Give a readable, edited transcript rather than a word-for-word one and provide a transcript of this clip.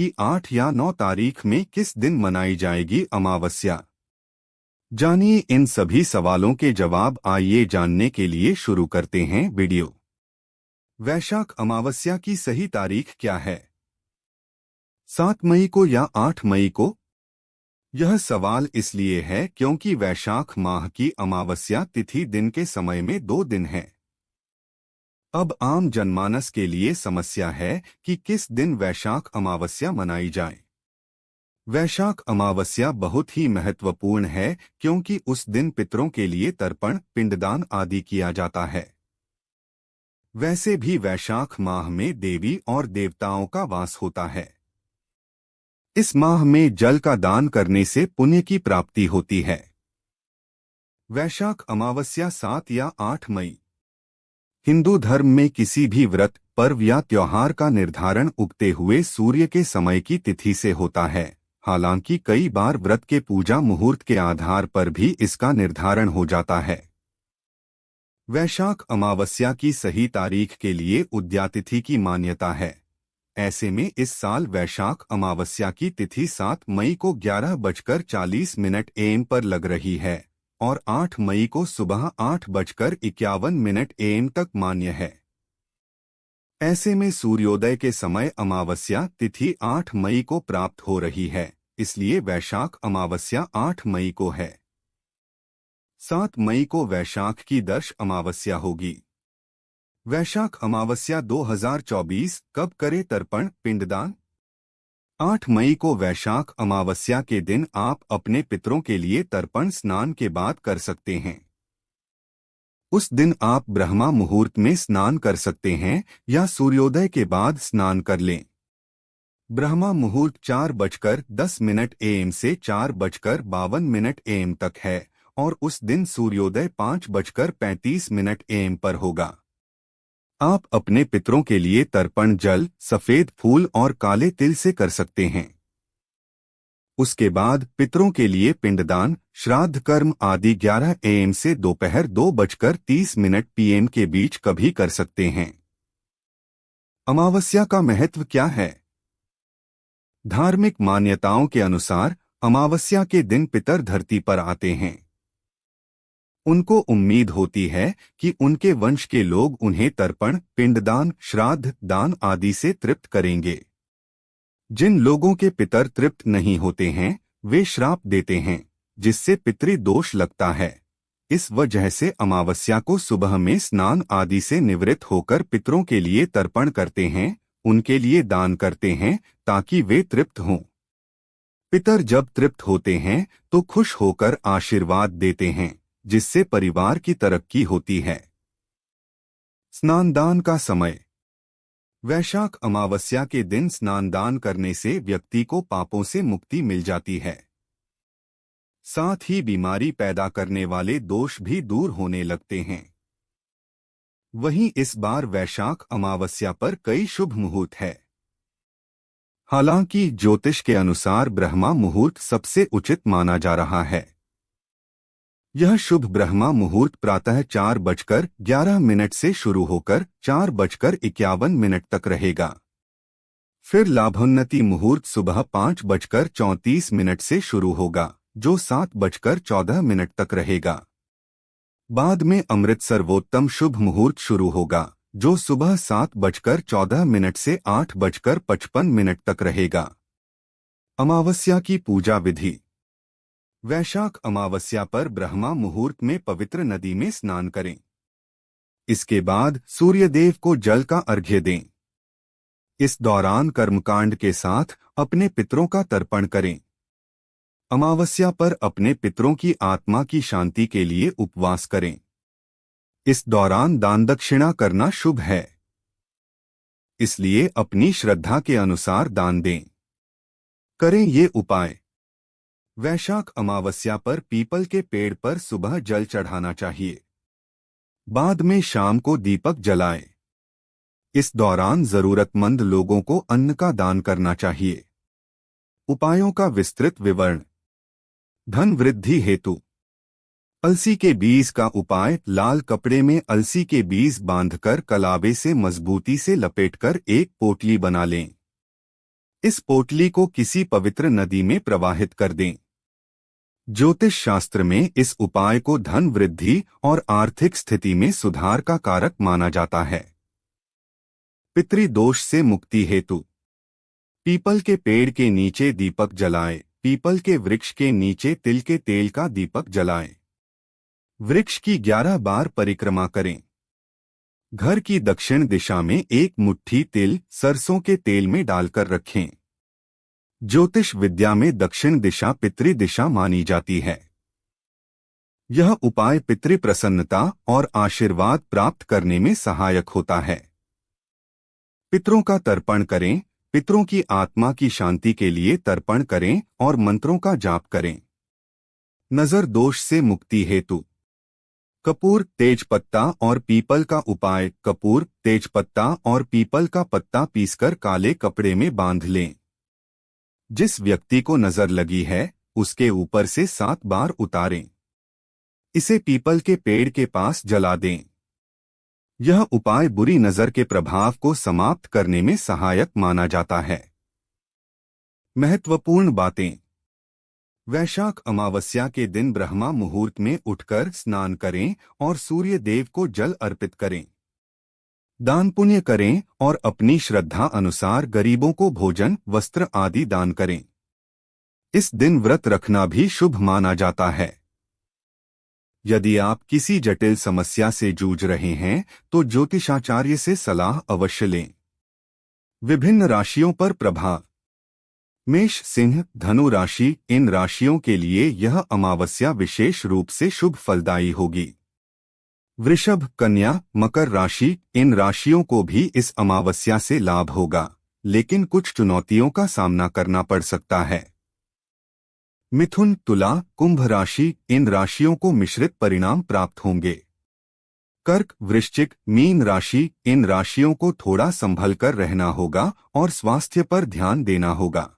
कि 8 या 9 तारीख में किस दिन मनाई जाएगी अमावस्या। जानिए इन सभी सवालों के जवाब। आइए जानने के लिए शुरू करते हैं वीडियो। वैशाख अमावस्या की सही तारीख क्या है? 7 मई को या 8 मई को? यह सवाल इसलिए है क्योंकि वैशाख माह की अमावस्या तिथि दिन के समय में 2 दिन है। अब आम जनमानस के लिए समस्या है कि किस दिन वैशाख अमावस्या मनाई जाए। वैशाख अमावस्या बहुत ही महत्वपूर्ण है क्योंकि उस दिन पितरों के लिए तर्पण, पिंडदान आदि किया जाता है। वैसे भी वैशाख माह में देवी और देवताओं का वास होता है। इस माह में जल का दान करने से पुण्य की प्राप्ति होती है। वैशाख अमावस्या 7 या 8 मई। हिंदू धर्म में किसी भी व्रत, पर्व या त्योहार का निर्धारण उगते हुए सूर्य के समय की तिथि से होता है। हालांकि कई बार व्रत के पूजा मुहूर्त के आधार पर भी इसका निर्धारण हो जाता है। वैशाख अमावस्या की सही तारीख के लिए उद्यातिथि की मान्यता है। ऐसे में इस साल वैशाख अमावस्या की तिथि 7 मई को 11:40 AM पर लग रही है और 8 मई को सुबह 8:51 AM तक मान्य है। ऐसे में सूर्योदय के समय अमावस्या तिथि 8 मई को प्राप्त हो रही है, इसलिए वैशाख अमावस्या 8 मई को है। 7 मई को वैशाख की दर्श अमावस्या होगी। वैशाख अमावस्या 2024 कब करे तर्पण, पिंडदान? 8 मई को वैशाख अमावस्या के दिन आप अपने पितरों के लिए तर्पण स्नान के बाद कर सकते हैं। उस दिन आप ब्रह्मा मुहूर्त में स्नान कर सकते हैं या सूर्योदय के बाद स्नान कर लें। ब्रह्मा मुहूर्त 4:10 AM से 4:52 AM तक है और उस दिन सूर्योदय 5:35 AM पर होगा। आप अपने पितरों के लिए तर्पण जल, सफेद फूल और काले तिल से कर सकते हैं। उसके बाद पितरों के लिए पिंडदान, श्राद्ध कर्म आदि 11 AM से दोपहर 2:30 PM के बीच कभी कर सकते हैं। अमावस्या का महत्व क्या है? धार्मिक मान्यताओं के अनुसार अमावस्या के दिन पितर धरती पर आते हैं। उनको उम्मीद होती है कि उनके वंश के लोग उन्हें तर्पण, पिंडदान, श्राद्ध, दान आदि से तृप्त करेंगे। जिन लोगों के पितर तृप्त नहीं होते हैं वे श्राप देते हैं, जिससे पितृदोष लगता है। इस वजह से अमावस्या को सुबह में स्नान आदि से निवृत्त होकर पितरों के लिए तर्पण करते हैं, उनके लिए दान करते हैं ताकि वे तृप्त हों। पितर जब तृप्त होते हैं तो खुश होकर आशीर्वाद देते हैं, जिससे परिवार की तरक्की होती है। स्नानदान का समय। वैशाख अमावस्या के दिन स्नानदान करने से व्यक्ति को पापों से मुक्ति मिल जाती है। साथ ही बीमारी पैदा करने वाले दोष भी दूर होने लगते हैं। वहीं इस बार वैशाख अमावस्या पर कई शुभ मुहूर्त है। हालांकि ज्योतिष के अनुसार ब्रह्मा मुहूर्त सबसे उचित माना जा रहा है। यह शुभ ब्रह्मा मुहूर्त प्रातः 4:11 से शुरू होकर 4:51 तक रहेगा। फिर लाभोन्नति मुहूर्त सुबह 5:34 से शुरू होगा, जो 7:14 तक रहेगा। बाद में अमृत सर्वोत्तम शुभ मुहूर्त शुरू होगा, जो सुबह 7:14 से 8:55 तक रहेगा। अमावस्या की पूजा विधि। वैशाख अमावस्या पर ब्रह्मा मुहूर्त में पवित्र नदी में स्नान करें। इसके बाद सूर्यदेव को जल का अर्घ्य दें। इस दौरान कर्मकांड के साथ अपने पितरों का तर्पण करें। अमावस्या पर अपने पितरों की आत्मा की शांति के लिए उपवास करें। इस दौरान दान दक्षिणा करना शुभ है, इसलिए अपनी श्रद्धा के अनुसार दान दें। करें ये उपाय। वैशाख अमावस्या पर पीपल के पेड़ पर सुबह जल चढ़ाना चाहिए। बाद में शाम को दीपक जलाएं। इस दौरान जरूरतमंद लोगों को अन्न का दान करना चाहिए। उपायों का विस्तृत विवरण। धन वृद्धि हेतु अलसी के बीज का उपाय। लाल कपड़े में अलसी के बीज बांधकर कलावे से मजबूती से लपेटकर एक पोटली बना लें। इस पोटली को किसी पवित्र नदी में प्रवाहित कर दें। ज्योतिष शास्त्र में इस उपाय को धन वृद्धि और आर्थिक स्थिति में सुधार का कारक माना जाता है। पितृदोष से मुक्ति हेतु पीपल के पेड़ के नीचे दीपक जलाएं। पीपल के वृक्ष के नीचे तिल के तेल का दीपक जलाएं। वृक्ष की 11 बार परिक्रमा करें। घर की दक्षिण दिशा में एक मुट्ठी तिल सरसों के तेल में डालकर रखें। ज्योतिष विद्या में दक्षिण दिशा पितृ दिशा मानी जाती है। यह उपाय पितृ प्रसन्नता और आशीर्वाद प्राप्त करने में सहायक होता है। पितरों का तर्पण करें। पितरों की आत्मा की शांति के लिए तर्पण करें और मंत्रों का जाप करें। नजर दोष से मुक्ति हेतु कपूर, तेजपत्ता और पीपल का उपाय। कपूर, तेजपत्ता और पीपल का पत्ता पीसकर काले कपड़े में बांध लें। जिस व्यक्ति को नजर लगी है उसके ऊपर से 7 बार उतारें। इसे पीपल के पेड़ के पास जला दें। यह उपाय बुरी नजर के प्रभाव को समाप्त करने में सहायक माना जाता है। महत्वपूर्ण बातें। वैशाख अमावस्या के दिन ब्रह्मा मुहूर्त में उठकर स्नान करें और सूर्य देव को जल अर्पित करें। दान पुण्य करें और अपनी श्रद्धा अनुसार गरीबों को भोजन, वस्त्र आदि दान करें। इस दिन व्रत रखना भी शुभ माना जाता है। यदि आप किसी जटिल समस्या से जूझ रहे हैं तो ज्योतिषाचार्य से सलाह अवश्य लें। विभिन्न राशियों पर प्रभाव। मेष, सिंह, धनु राशि। इन राशियों के लिए यह अमावस्या विशेष रूप से शुभ फलदायी होगी। वृषभ, कन्या, मकर राशि। इन राशियों को भी इस अमावस्या से लाभ होगा, लेकिन कुछ चुनौतियों का सामना करना पड़ सकता है। मिथुन, तुला, कुंभ राशि। इन राशियों को मिश्रित परिणाम प्राप्त होंगे। कर्क, वृश्चिक, मीन राशि। इन राशियों को थोड़ा संभल कर रहना होगा और स्वास्थ्य पर ध्यान देना होगा।